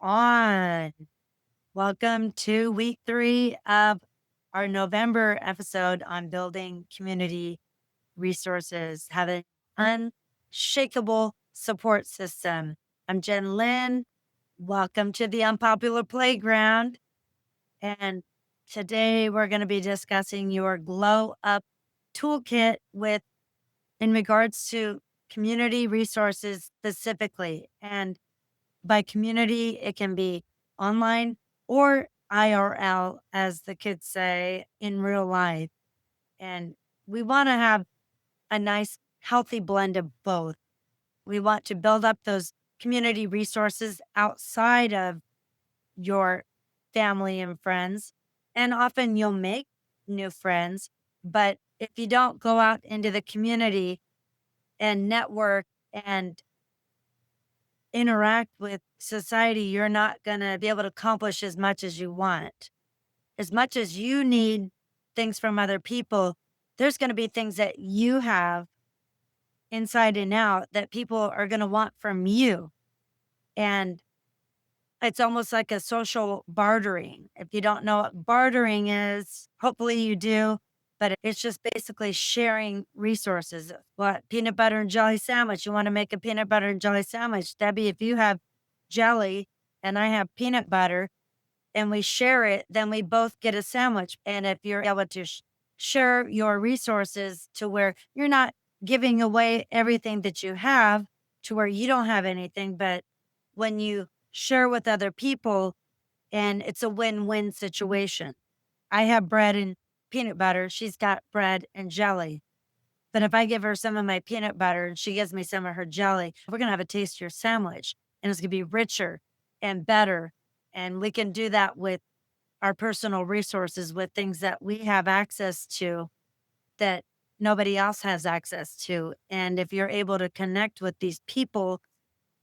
on? Welcome to week 3 of our November episode on building community resources, having unshakable support system. I'm Jenn Lin. Welcome to the Unpopular Playground. And today we're going to be discussing your glow up toolkit with in regards to community resources specifically. And by community, it can be online or IRL, as the kids say, in real life. And we want to have a nice, healthy blend of both. We want to build up those community resources outside of your family and friends. And often you'll make new friends. But if you don't go out into the community and network and interact with society, you're not going to be able to accomplish as much as you want. As much as you need things from other people, there's going to be things that you have inside and out that people are going to want from you. And it's almost like a social bartering. If you don't know what bartering is, hopefully you do, but it's just basically sharing resources. What peanut butter and jelly sandwich? You want to make a peanut butter and jelly sandwich. Debbie, if you have jelly and I have peanut butter and we share it, then we both get a sandwich. And if you're able to share your resources to where you're not giving away everything that you have to where you don't have anything, but when you share with other people and it's a win-win situation. I have bread and peanut butter. She's got bread and jelly. But if I give her some of my peanut butter and she gives me some of her jelly, we're going to have a tastier sandwich and it's going to be richer and better. And we can do that with our personal resources, with things that we have access to that nobody else has access to. And if you're able to connect with these people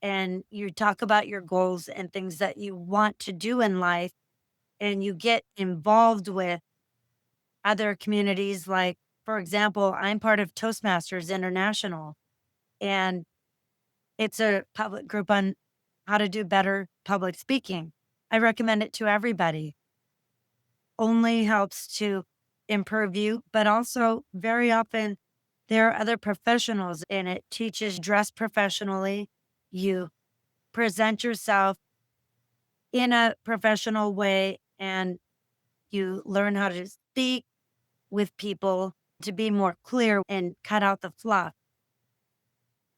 and you talk about your goals and things that you want to do in life, and you get involved with other communities, like, for example, I'm part of Toastmasters International, and it's a public group on how to do better public speaking. I recommend it to everybody. Only helps to improve you, but also very often there are other professionals and it teaches dress professionally. You present yourself in a professional way and you learn how to speak with people to be more clear and cut out the fluff.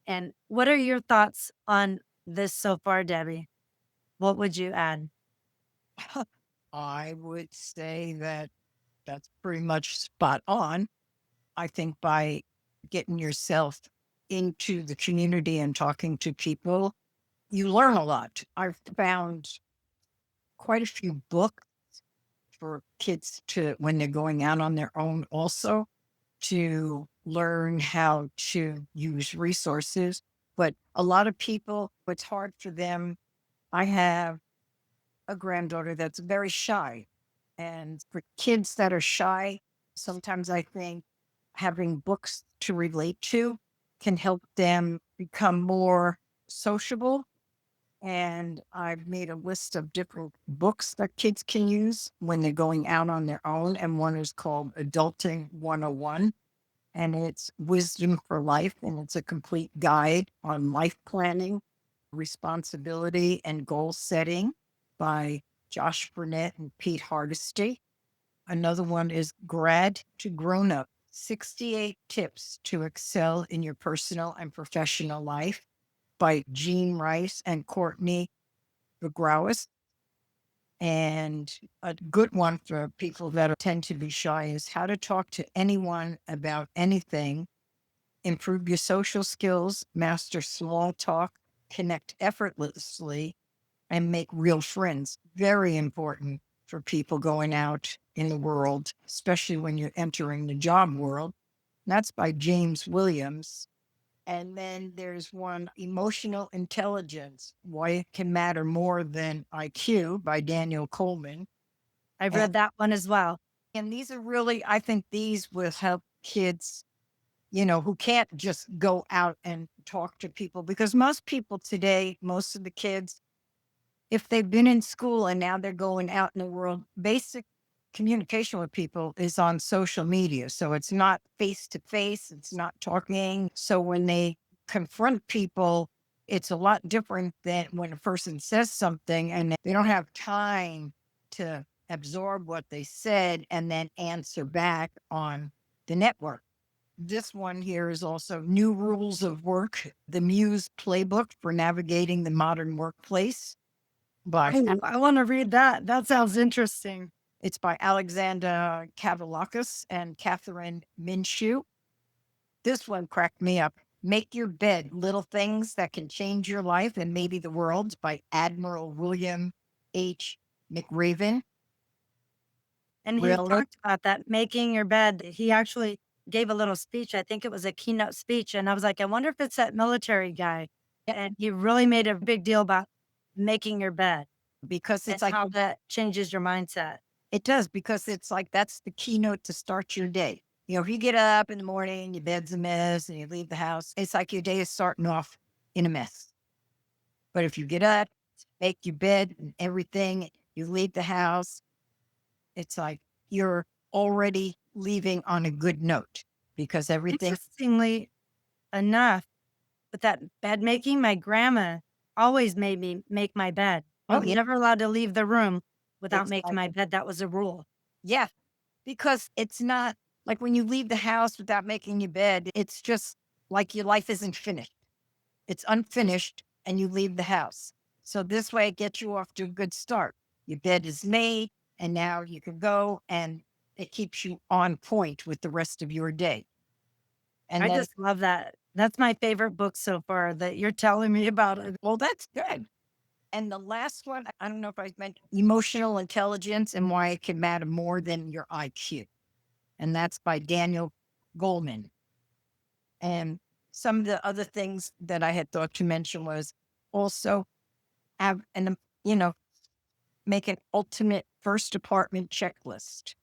And what are your thoughts on this so far, Debbie? What would you add? I would say that that's pretty much spot on. I think by getting yourself into the community and talking to people, you learn a lot. I've found quite a few books for kids to, when they're going out on their own, also to learn how to use resources. But a lot of people, it's hard for them. I have a granddaughter that's very shy. And for kids that are shy, sometimes I think having books to relate to can help them become more sociable. And I've made a list of different books that kids can use when they're going out on their own. And one is called Adulting 101, and it's wisdom for life. And it's a complete guide on life planning, responsibility, and goal setting by Josh Burnett and Pete Hardesty. Another one is Grad to Grown Up, 68 Tips to Excel in Your Personal and Professional Life by Jean Rice and Courtney McGrawis. And a good one for people that tend to be shy is How to Talk to Anyone About Anything, Improve Your Social Skills, Master Small Talk, Connect Effortlessly, and Make Real Friends. Very important for people going out in the world, especially when you're entering the job world. And that's by James Williams. And then there's one, Emotional Intelligence, Why It Can Matter More Than IQ by Daniel Coleman. I've And, read that one as well. and these are really, I think these will help kids, who can't just go out and talk to people, because most people today, most of the kids, if they've been in school and now they're going out in the world, basic communication with people is on social media. So it's not face to face, it's not talking. So when they confront people, it's a lot different than when a person says something and they don't have time to absorb what they said and then answer back on the network. This one here is also New Rules of Work, the Muse Playbook for Navigating the Modern Workplace by Oh, I wanna read that. That sounds interesting. it's by Alexander Kavalakis and Catherine Minshew. This one cracked me up. Make Your Bed, Little Things That Can Change Your Life and Maybe the World's by Admiral William H. McRaven. And he Really? talked about that, making your bed. He actually gave a little speech. I think it was a keynote speech, and I was like, "I wonder if it's that military guy." And he really made a big deal about making your bed Because and it's like how that changes your mindset. it does, because it's like that's the keynote to start your day. If you get up in the morning, your bed's a mess, and you leave the house, it's like your day is starting off in a mess. But if you get up, make your bed and everything, you leave the house, it's like you're already leaving on a good note because everything. Interestingly enough, with that bed making, my grandma always made me make my bed. I Oh, was yeah. never allowed to leave the room without It's making like, my bed. That was a rule. yeah, because it's not like when you leave the house without making your bed, it's just like your life isn't finished. It's unfinished and you leave the house. So this way it gets you off to a good start. Your bed is made and now you can go and it keeps you on point with the rest of your day. And I then, just love that. That's my favorite book so far that you're telling me about it. well, that's good. And the last one, I don't know if I meant emotional intelligence and why it can matter more than your IQ. And that's by Daniel Goldman. And some of the other things that I had thought to mention was also have you know, make an ultimate first apartment checklist,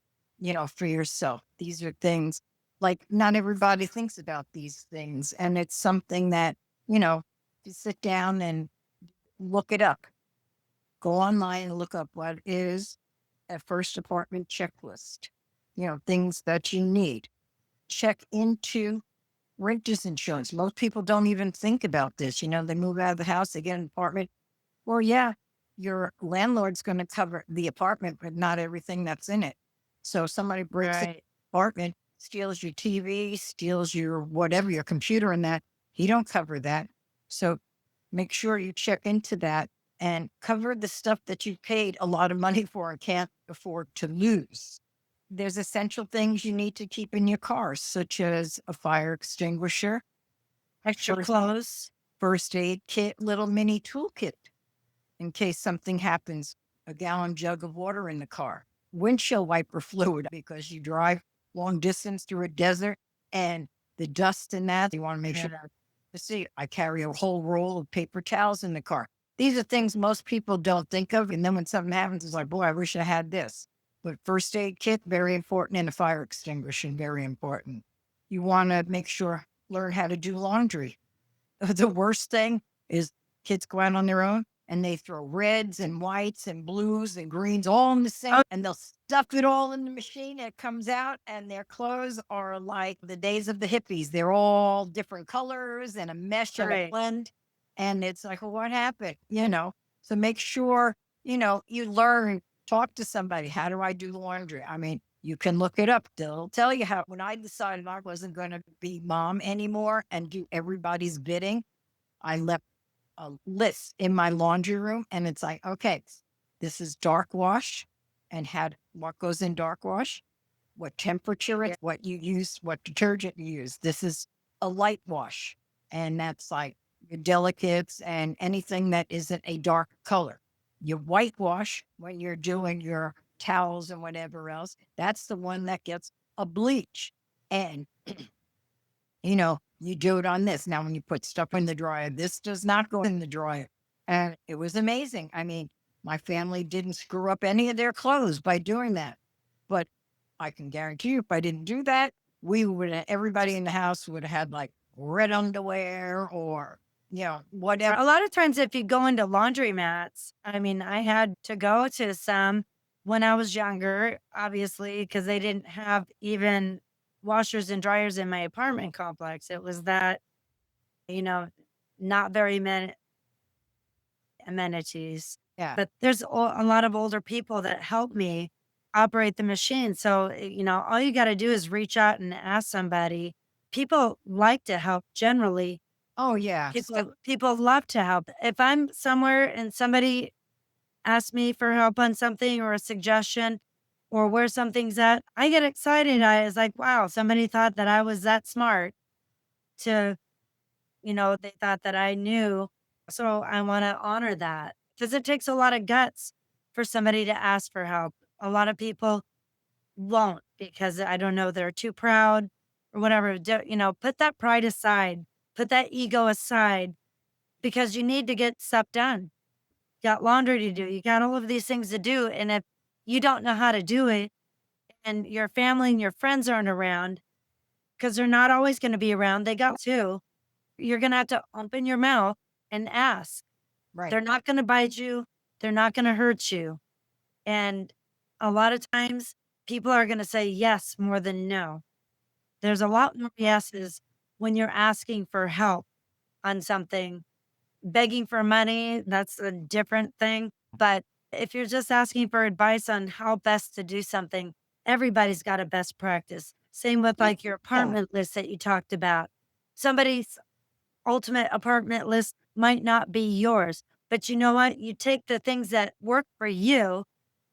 for yourself. These are things like not everybody thinks about these things. And it's something that, you sit down and look it up, go online and look up what is a first apartment checklist, things that you need. Check into renter's insurance. Most people don't even think about this. They move out of the house, they get an apartment. Well, yeah, your landlord's going to cover the apartment, but not everything that's in it. So if somebody breaks in Right. the apartment, steals your TV, steals your whatever, your computer and that, he don't cover that. So make sure you check into that and cover the stuff that you paid a lot of money for and can't afford to lose. There's essential things you need to keep in your car, such as a fire extinguisher, Extra first, clothes. first aid kit, little mini toolkit in case something happens, a gallon jug of water in the car, windshield wiper fluid because you drive long distance through a desert and the dust and that. You want to make sure Yeah. to see. I carry a whole roll of paper towels in the car. These are things most people don't think of. And then when something happens, it's like, boy, I wish I had this. But first aid kit, very important. And a fire extinguisher, very important. You want to make sure, learn how to do laundry. The worst thing is kids go out on their own and they throw reds and whites and blues and greens all in the same, Oh, and they'll stuff it all in the machine. And it comes out, and their clothes are like the days of the hippies. They're all different colors and a mesh and a right. blend. And it's like, well, what happened? So make sure, you learn, talk to somebody. How do I do laundry? I mean, you can look it up. They'll tell you how. When I decided I wasn't going to be mom anymore and do everybody's bidding, I left a list in my laundry room and it's like, okay, this is dark wash and had what goes in dark wash, what temperature Yeah. it's, what you use, what detergent you use. This is a light wash. And that's like your delicates and anything that isn't a dark color. Your whitewash, when you're doing your towels and whatever else, that's the one that gets a bleach. And you do it on this. Now, when you put stuff in the dryer, this does not go in the dryer. And it was amazing. I mean, my family didn't screw up any of their clothes by doing that. But I can guarantee you, if I didn't do that, everybody in the house would have had like red underwear or Yeah, whatever. A lot of times, if you go into laundromats, I mean, I had to go to some when I was younger, obviously, because they didn't have even washers and dryers in my apartment complex. It was that, you know, not very many amenities. Yeah. But there's a lot of older people that help me operate the machine. So, all you got to do is reach out and ask somebody. People like to help generally. Oh, yeah. People love to help. If I'm somewhere and somebody asks me for help on something or a suggestion or where something's at, I get excited. I was like, wow, somebody thought that I was that smart to, they thought that I knew. So I want to honor that because it takes a lot of guts for somebody to ask for help. A lot of people won't because I don't know, they're too proud or whatever. Put that pride aside, put that ego aside because you need to get stuff done. You got laundry to do. You got all of these things to do. And if you don't know how to do it and your family and your friends aren't around, because they're not always going to be around, they got to, you're going to have to open your mouth and ask. Right. They're not going to bite you. They're not going to hurt you. And a lot of times people are going to say yes more than no. There's a lot more yeses when you're asking for help on something. Begging for money, that's a different thing. But if you're just asking for advice on how best to do something, everybody's got a best practice. Same with like your Yeah. apartment list that you talked about. Somebody's ultimate apartment list might not be yours, but you know what? You take the things that work for you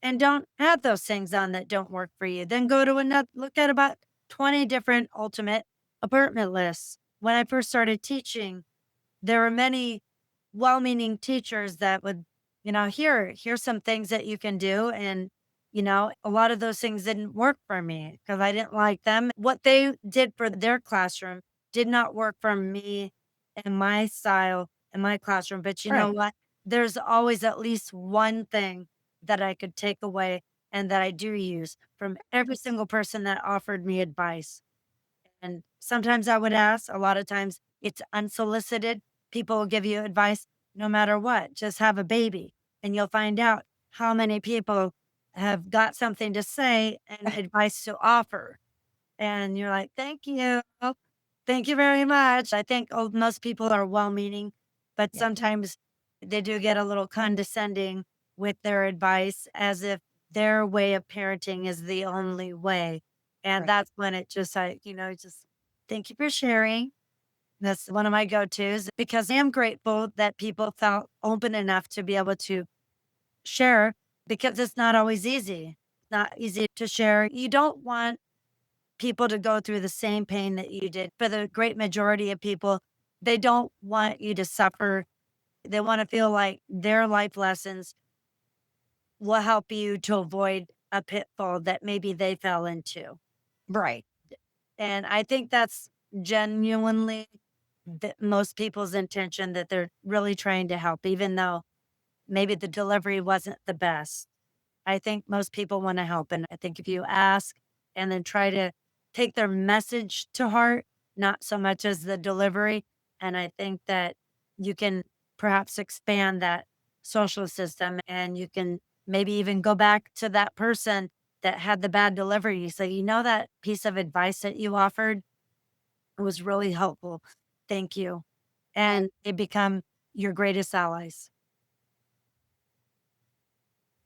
and don't add those things on that don't work for you. Then go to another, look at about 20 different ultimate apartment lists. When I first started teaching, there were many well-meaning teachers that would, here's some things that you can do. And, a lot of those things didn't work for me because I didn't like them. What they did for their classroom did not work for me and my style in my classroom. But you know Right. what? There's always at least one thing that I could take away and that I do use from every single person that offered me advice. And sometimes I would ask, a lot of times it's unsolicited. People will give you advice no matter what. Just have a baby and you'll find out how many people have got something to say and advice to offer. And you're like, thank you. Thank you very much. I think most people are well meaning, but Yeah. sometimes they do get a little condescending with their advice as if their way of parenting is the only way. And Right. that's when it just, just thank you for sharing. That's one of my go tos because I am grateful that people felt open enough to be able to share because it's not always easy. Not easy to share. You don't want people to go through the same pain that you did. For the great majority of people, they don't want you to suffer. They want to feel like their life lessons will help you to avoid a pitfall that maybe they fell into. Right. And I think that's genuinely most people's intention that they're really trying to help, even though maybe the delivery wasn't the best. I think most people want to help. And I think if you ask and then try to take their message to heart, not so much as the delivery. And I think that you can perhaps expand that social system and you can maybe even go back to that person that had the bad delivery. You say, that piece of advice that you offered was really helpful. Thank you. And they become your greatest allies.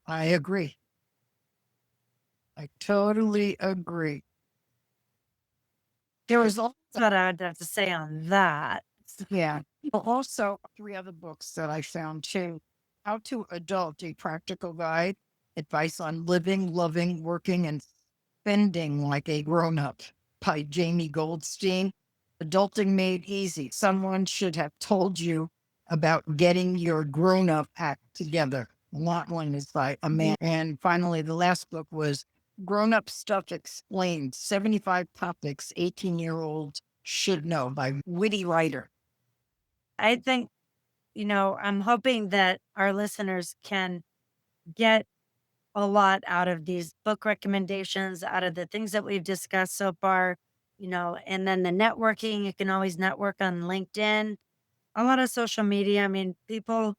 I agree. I totally agree. There was also, That's what I'd have to say on that. yeah, also three other books that I found too. How to Adult, a Practical Guide, Advice on Living, Loving, Working, and Spending Like a Grown Up by Jamie Goldstein. Adulting Made Easy. Someone should have told you about getting your grown up act together. That one is by a man. And finally, the last book was Grown Up Stuff Explained 75 Topics 18-Year-Olds Should Know by witty writer. I think, I'm hoping that our listeners can get a lot out of these book recommendations, out of the things that we've discussed so far, and then the networking. You can always network on LinkedIn. a lot of social media. I mean, people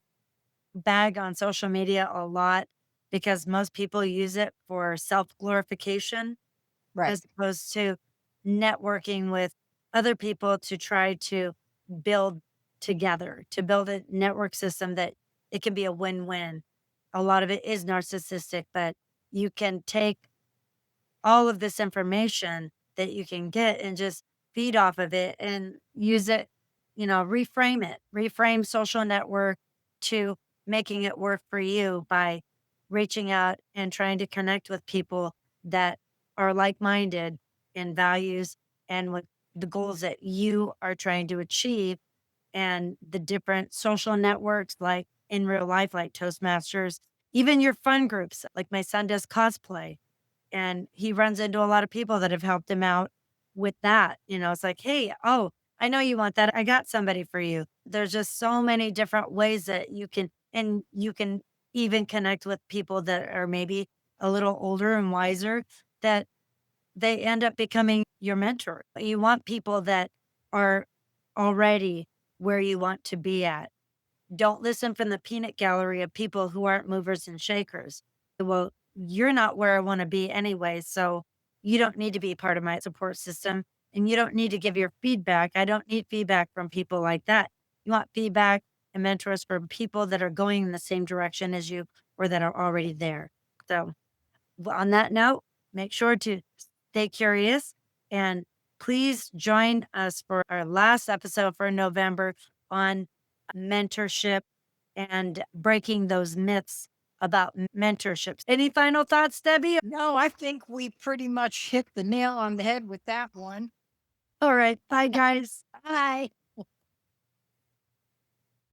bag on social media a lot because most people use it for self glorification Right. as opposed to networking with other people to try to build together, to build a network system that it can be a win win. A lot of it is narcissistic, but you can take all of this information that you can get and just feed off of it and use it, reframe social network to making it work for you by reaching out and trying to connect with people that are like-minded in values and with the goals that you are trying to achieve, and the different social networks like in real life like Toastmasters, even your fun groups. Like my son does cosplay and he runs into a lot of people that have helped him out with that. It's like, "Hey, oh, I know you want that. I got somebody for you." There's just so many different ways that you can even connect with people that are maybe a little older and wiser, that they end up becoming your mentor. You want people that are already where you want to be at. Don't listen from the peanut gallery of people who aren't movers and shakers. Well, you're not where I want to be anyway, so you don't need to be part of my support system and you don't need to give your feedback. I don't need feedback from people like that. You want feedback and mentors from people that are going in the same direction as you or that are already there. So, on that note, make sure to stay curious and please join us for our last episode for November on mentorship and breaking those myths about mentorships. Any final thoughts, Debbie? No, I think we pretty much hit the nail on the head with that one. All right. Bye, guys. Bye.